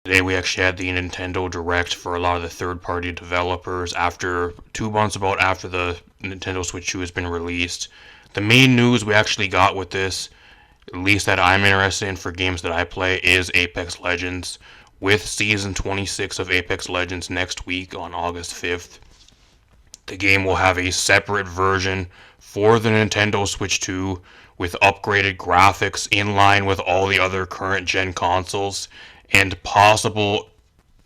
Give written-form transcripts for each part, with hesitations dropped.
Today we actually had the Nintendo Direct for a lot of the third-party developers after 2 months about after the Nintendo Switch 2 has been released. The main news we actually got with this, at least that I'm interested in for games that I play, is Apex Legends, with Season 26 of Apex Legends next week on August 5th. The game will have a separate version for the Nintendo Switch 2 with upgraded graphics in line with all the other current gen consoles and possible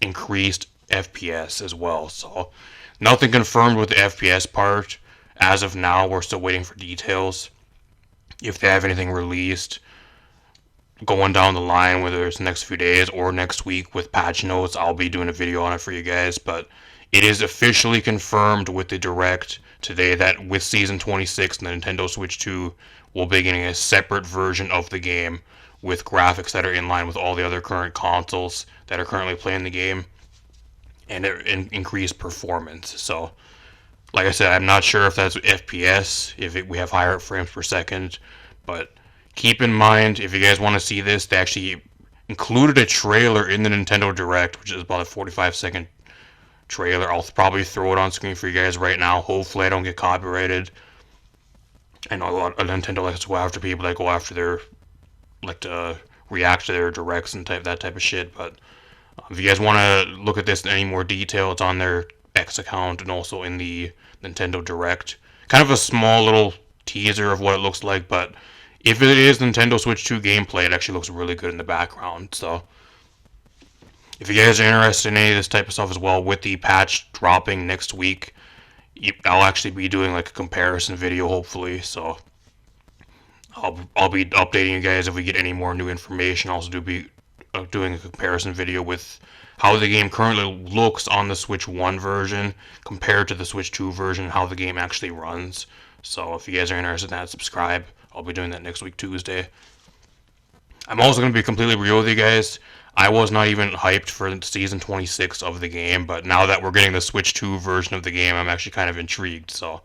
increased FPS as well. So nothing confirmed with the FPS part. As of now, we're still waiting for details. If they have anything released going down the line, whether it's the next few days or next week with patch notes, I'll be doing a video on it for you guys. But it is officially confirmed with the Direct today that with Season 26 and the Nintendo Switch 2, we'll be getting a separate version of the game with graphics that are in line with all the other current consoles that are currently playing the game and increased performance. So, like I said, I'm not sure if that's FPS, we have higher frames per second, but keep in mind, if you guys want to see this, they actually included a trailer in the Nintendo Direct, which is about a 45-second trailer. I'll probably throw it on screen for you guys right now. Hopefully I don't get copyrighted. I know a lot of Nintendo likes to go after people that go after their, like to react to their directs and that type of shit, but if you guys want to look at this in any more detail, it's on their X account and also in the Nintendo Direct. Kind of a small little teaser of what it looks like, but if it is Nintendo Switch 2 gameplay, it actually looks really good in the background. So if you guys are interested in any of this type of stuff as well, with the patch dropping next week, I'll actually be doing like a comparison video hopefully. So I'll be updating you guys if we get any more new information. I'll also be doing a comparison video with how the game currently looks on the Switch 1 version compared to the Switch 2 version, how the game actually runs. So if you guys are interested in that, subscribe. I'll be doing that next week Tuesday. I'm also going to be completely real with you guys. I was not even hyped for Season 26 of the game, but now that we're getting the Switch 2 version of the game, I'm actually kind of intrigued. So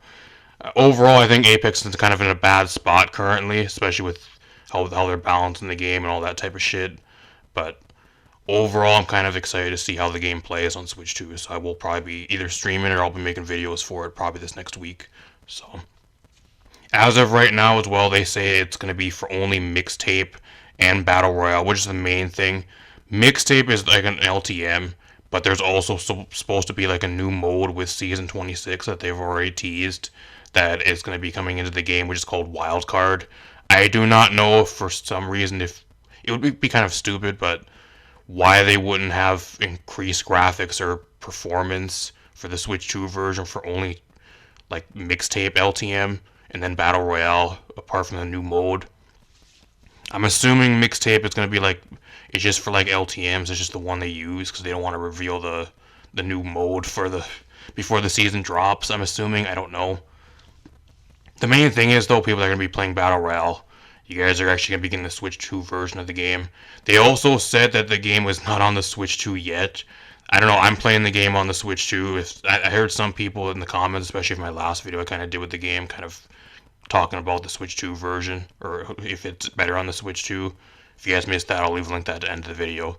overall, I think Apex is kind of in a bad spot currently, especially with how they're balancing the game and all that type of shit. But overall, I'm kind of excited to see how the game plays on Switch 2. So I will probably be either streaming or I'll be making videos for it probably this next week. So as of right now as well, they say it's going to be for only mixtape and Battle Royale, which is the main thing. Mixtape is like an LTM, but there's also supposed to be like a new mode with Season 26 that they've already teased that is going to be coming into the game, which is called Wildcard. I do not know if for some reason, if it would be kind of stupid, but why they wouldn't have increased graphics or performance for the Switch 2 version for only like mixtape LTM and then Battle Royale apart from the new mode. I'm assuming mixtape is going to be like, it's just for like LTMs, it's just the one they use because they don't want to reveal the new mode for before the season drops, I'm assuming. I don't know. The main thing is though, people are going to be playing Battle Royale. You guys are actually going to be getting the Switch 2 version of the game. They also said that the game was not on the Switch 2 yet. I don't know, I'm playing the game on the Switch 2. I heard some people in the comments, especially in my last video I kind of did with the game, kind of talking about the Switch 2 version, or if it's better on the Switch 2. If you guys missed that, I'll leave a link to that at the end of the video.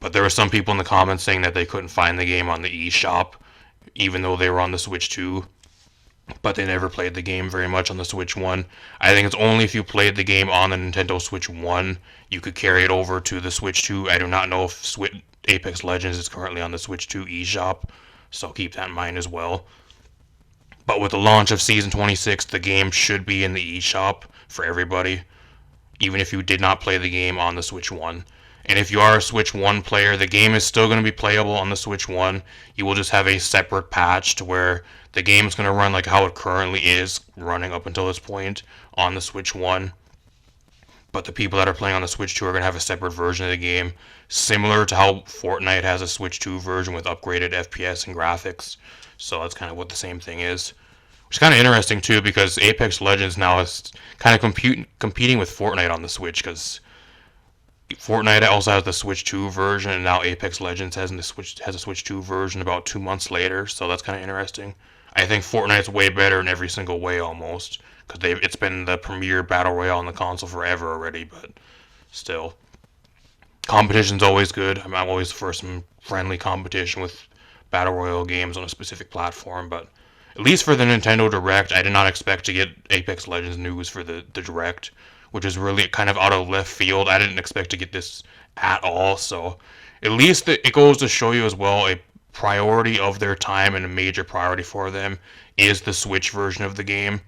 But there were some people in the comments saying that they couldn't find the game on the eShop, even though they were on the Switch 2. But they never played the game very much on the Switch 1. I think it's only if you played the game on the Nintendo Switch 1, you could carry it over to the Switch 2. I do not know if Apex Legends is currently on the Switch 2 eShop, so keep that in mind as well. But with the launch of Season 26, the game should be in the eShop for everybody, even if you did not play the game on the Switch 1. And if you are a Switch 1 player, the game is still going to be playable on the Switch 1. You will just have a separate patch to where the game is going to run like how it currently is running up until this point on the Switch 1. But the people that are playing on the Switch 2 are going to have a separate version of the game, similar to how Fortnite has a Switch 2 version with upgraded FPS and graphics. So that's kind of what the same thing is. Which is kind of interesting too, because Apex Legends now is kind of competing with Fortnite on the Switch, because Fortnite also has the Switch 2 version, and now Apex Legends has a Switch 2 version about 2 months later, so that's kind of interesting. I think Fortnite's way better in every single way almost, because it's been the premier battle royale on the console forever already, but still. Competition's always good. I'm always for some friendly competition with battle royale games on a specific platform, but at least for the Nintendo Direct, I did not expect to get Apex Legends news for the Direct, which is really kind of out of left field. I didn't expect to get this at all, so at least it goes to show you as well a priority of their time and a major priority for them is the Switch version of the game.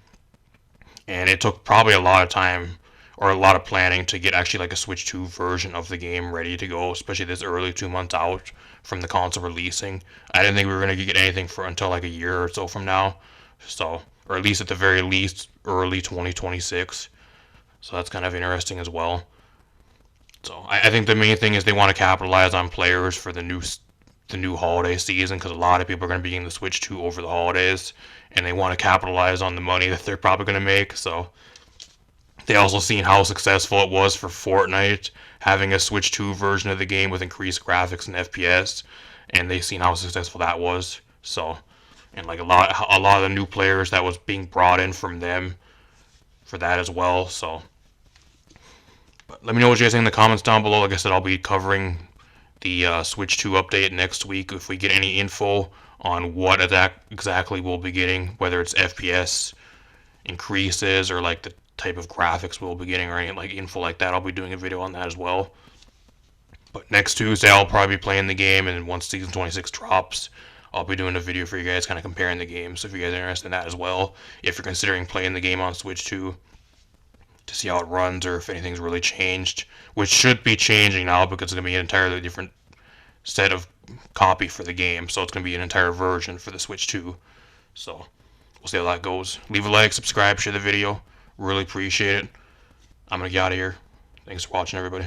And it took probably a lot of time or a lot of planning to get actually like a Switch 2 version of the game ready to go, especially this early 2 months out from the console releasing. I didn't think we were going to get anything for until like a year or so from now. So, or at least at the very least, early 2026. So that's kind of interesting as well. So I think the main thing is they want to capitalize on players for the new holiday season because a lot of people are going to be getting the Switch 2 over the holidays, and they want to capitalize on the money that they're probably going to make. So they also seen how successful it was for Fortnite having a Switch 2 version of the game with increased graphics and FPS, and they seen how successful that was. So, and like a lot of the new players that was being brought in from them for that as well. So, but let me know what you guys think in the comments down below. Like I said, I'll be covering the Switch 2 update next week if we get any info on what exactly we'll be getting, whether it's FPS increases or like the type of graphics we'll be getting or any like info like that. I'll be doing a video on that as well. But next Tuesday I'll probably be playing the game, and once Season 26 drops, I'll be doing a video for you guys kind of comparing the games. So if you guys are interested in that as well, if you're considering playing the game on Switch 2 to see how it runs or if anything's really changed, which should be changing now because it's going to be an entirely different set of copy for the game. So it's going to be an entire version for the Switch 2. So we'll see how that goes. Leave a like, subscribe, share the video. Really appreciate it. I'm going to get out of here. Thanks for watching, everybody.